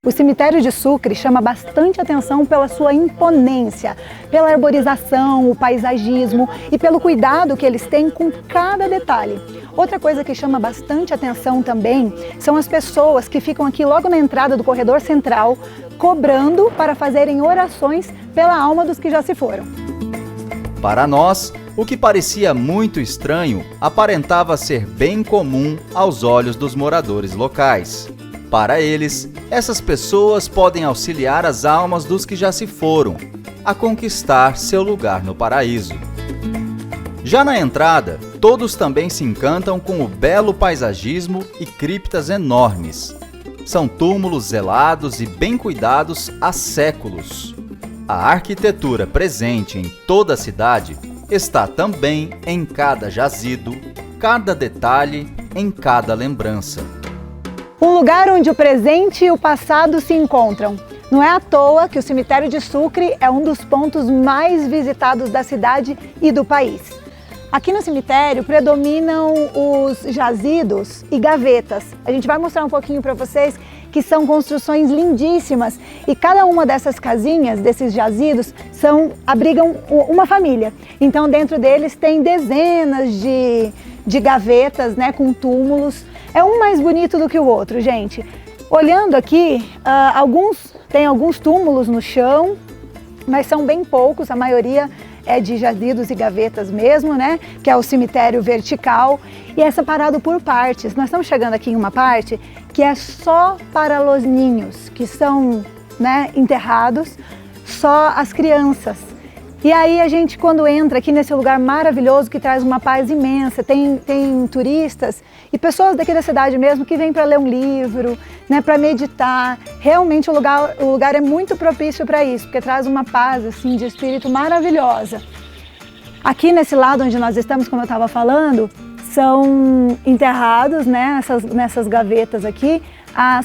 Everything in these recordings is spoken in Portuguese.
O cemitério de Sucre chama bastante atenção pela sua imponência, pela arborização, o paisagismo e pelo cuidado que eles têm com cada detalhe. Outra coisa que chama bastante atenção também são as pessoas que ficam aqui logo na entrada do corredor central, cobrando para fazerem orações pela alma dos que já se foram. Para nós, o que parecia muito estranho aparentava ser bem comum aos olhos dos moradores locais. Para eles, essas pessoas podem auxiliar as almas dos que já se foram a conquistar seu lugar no paraíso. Já na entrada, todos também se encantam com o belo paisagismo e criptas enormes. São túmulos zelados e bem cuidados há séculos. A arquitetura presente em toda a cidade está também em cada jazido, cada detalhe, em cada lembrança. Um lugar onde o presente e o passado se encontram. Não é à toa que o cemitério de Sucre é um dos pontos mais visitados da cidade e do país. Aqui no cemitério predominam os jazidos e gavetas. A gente vai mostrar um pouquinho para vocês que são construções lindíssimas e cada uma dessas casinhas, desses jazidos, abrigam uma família. Então dentro deles tem dezenas de gavetas, né, com túmulos. É um mais bonito do que o outro, gente. Olhando aqui, tem alguns túmulos no chão, mas são bem poucos, a maioria é de jazidos e gavetas mesmo, né? Que é o cemitério vertical e é separado por partes. Nós estamos chegando aqui em uma parte que é só para os ninhos, que são, né, enterrados, só as crianças. E aí a gente, quando entra aqui nesse lugar maravilhoso que traz uma paz imensa, tem turistas e pessoas daqui da cidade mesmo que vêm para ler um livro, né, para meditar. Realmente o lugar é muito propício para isso, porque traz uma paz assim, de espírito maravilhosa. Aqui nesse lado onde nós estamos, como eu estava falando, são enterrados, né, nessas gavetas aqui,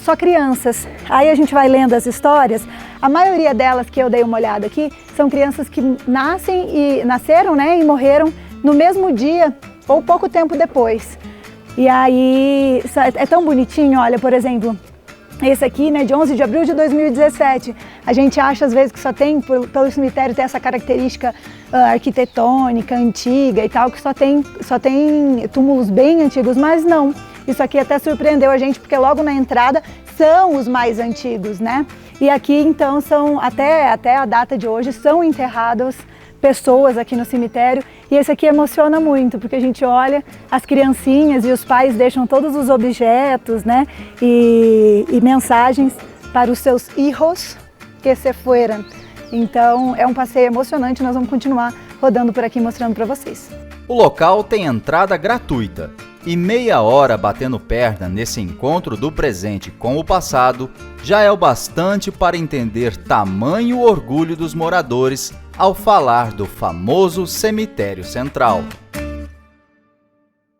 só crianças. Aí a gente vai lendo as histórias, a maioria delas que eu dei uma olhada aqui, são crianças que nasceram, né, e morreram no mesmo dia ou pouco tempo depois. E aí é tão bonitinho, olha, por exemplo, esse aqui, né, de 11 de abril de 2017, a gente acha às vezes que só tem, pelo cemitério ter essa característica arquitetônica, antiga e tal, que só tem túmulos bem antigos, mas não. Isso aqui até surpreendeu a gente, porque logo na entrada são os mais antigos, né? E aqui então até a data de hoje, são enterradas pessoas aqui no cemitério. E esse aqui emociona muito, porque a gente olha, as criancinhas e os pais deixam todos os objetos, né? E mensagens para os seus hijos que se fueron. Então é um passeio emocionante, nós vamos continuar rodando por aqui mostrando para vocês. O local tem entrada gratuita e meia hora batendo perna nesse encontro do presente com o passado já é o bastante para entender tamanho orgulho dos moradores ao falar do famoso cemitério central.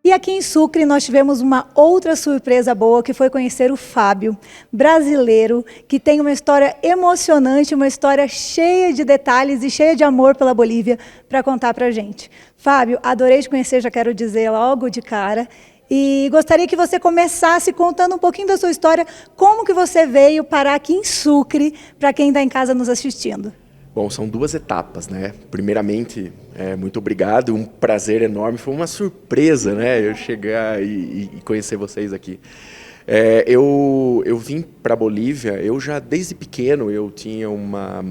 E aqui em Sucre nós tivemos uma outra surpresa boa, que foi conhecer o Fábio, brasileiro, que tem uma história emocionante, uma história cheia de detalhes e cheia de amor pela Bolívia para contar para a gente. Fábio, adorei te conhecer, já quero dizer logo de cara. E gostaria que você começasse contando um pouquinho da sua história, como que você veio parar aqui em Sucre, para quem está em casa nos assistindo. Bom, são duas etapas, né? Primeiramente, muito obrigado, um prazer enorme, foi uma surpresa, né? Eu chegar e conhecer vocês aqui. Eu vim para a Bolívia, eu já desde pequeno eu tinha uma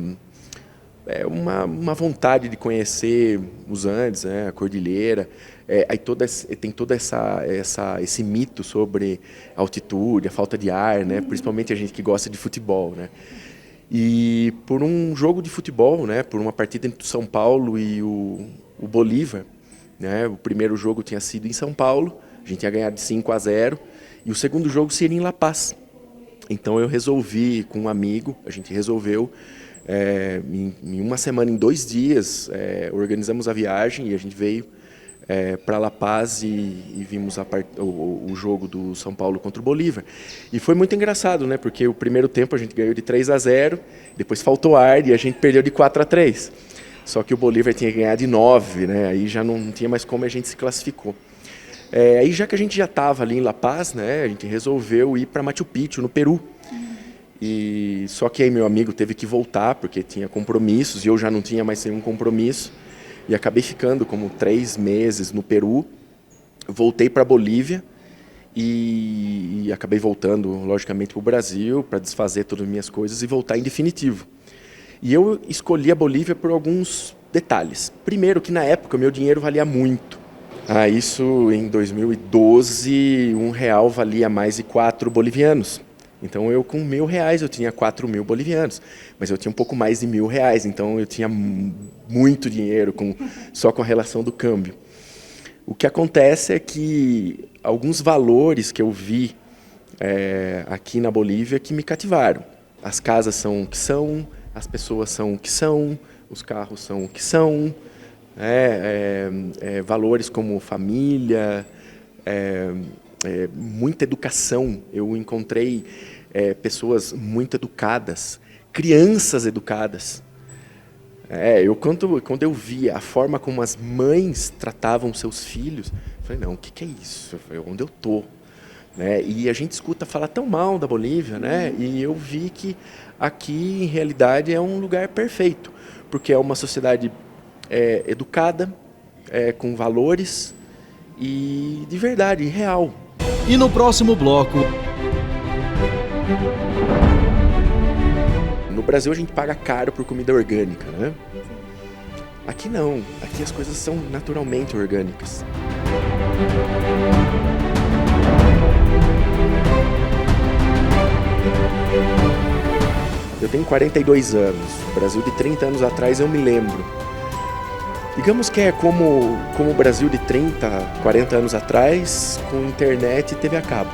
vontade de conhecer os Andes, né? A Cordilheira. Aí tem todo esse mito sobre a altitude, a falta de ar, né? Principalmente a gente que gosta de futebol, né? E por um jogo de futebol, né, por uma partida entre o São Paulo e o Bolívar, né, o primeiro jogo tinha sido em São Paulo, a gente tinha ganhado de 5-0, e o segundo jogo seria em La Paz. Então eu resolvi, com um amigo, a gente resolveu, em uma semana, em 2 dias, organizamos a viagem e a gente veio para La Paz e vimos o jogo do São Paulo contra o Bolívar. E foi muito engraçado, né? Porque o primeiro tempo a gente ganhou de 3-0, depois faltou ar e a gente perdeu de 4-3. Só que o Bolívar tinha ganhado de 9, né? Aí já não tinha mais como, a gente se classificou. Aí já que a gente já estava ali em La Paz, né? A gente resolveu ir para Machu Picchu, no Peru. E só que aí meu amigo teve que voltar porque tinha compromissos e eu já não tinha mais nenhum compromisso. E acabei ficando como 3 meses no Peru. Voltei para a Bolívia e acabei voltando, logicamente, para o Brasil para desfazer todas as minhas coisas e voltar em definitivo. E eu escolhi a Bolívia por alguns detalhes. Primeiro, que na época o meu dinheiro valia muito. Isso em 2012, R$1 valia mais de 4 bolivianos. Então eu com R$1.000 eu tinha 4.000 bolivianos, mas eu tinha um pouco mais de R$1.000, então eu tinha muito dinheiro só com a relação do câmbio. O que acontece é que alguns valores que eu vi aqui na Bolívia que me cativaram. As casas são o que são, as pessoas são o que são, os carros são o que são, valores como família, muita educação. Eu encontrei pessoas muito educadas, crianças educadas. Quando eu vi a forma como as mães tratavam seus filhos, eu falei, não, o que é isso? Onde eu estou? E a gente escuta falar tão mal da Bolívia, e eu vi que aqui, em realidade, é um lugar perfeito, porque é uma sociedade educada, com valores e de verdade, real. E no próximo bloco... No Brasil a gente paga caro por comida orgânica, né? Aqui não, aqui as coisas são naturalmente orgânicas. Eu tenho 42 anos, o Brasil de 30 anos atrás eu me lembro. Digamos que é como o Brasil de 30, 40 anos atrás, com internet e TV a cabo.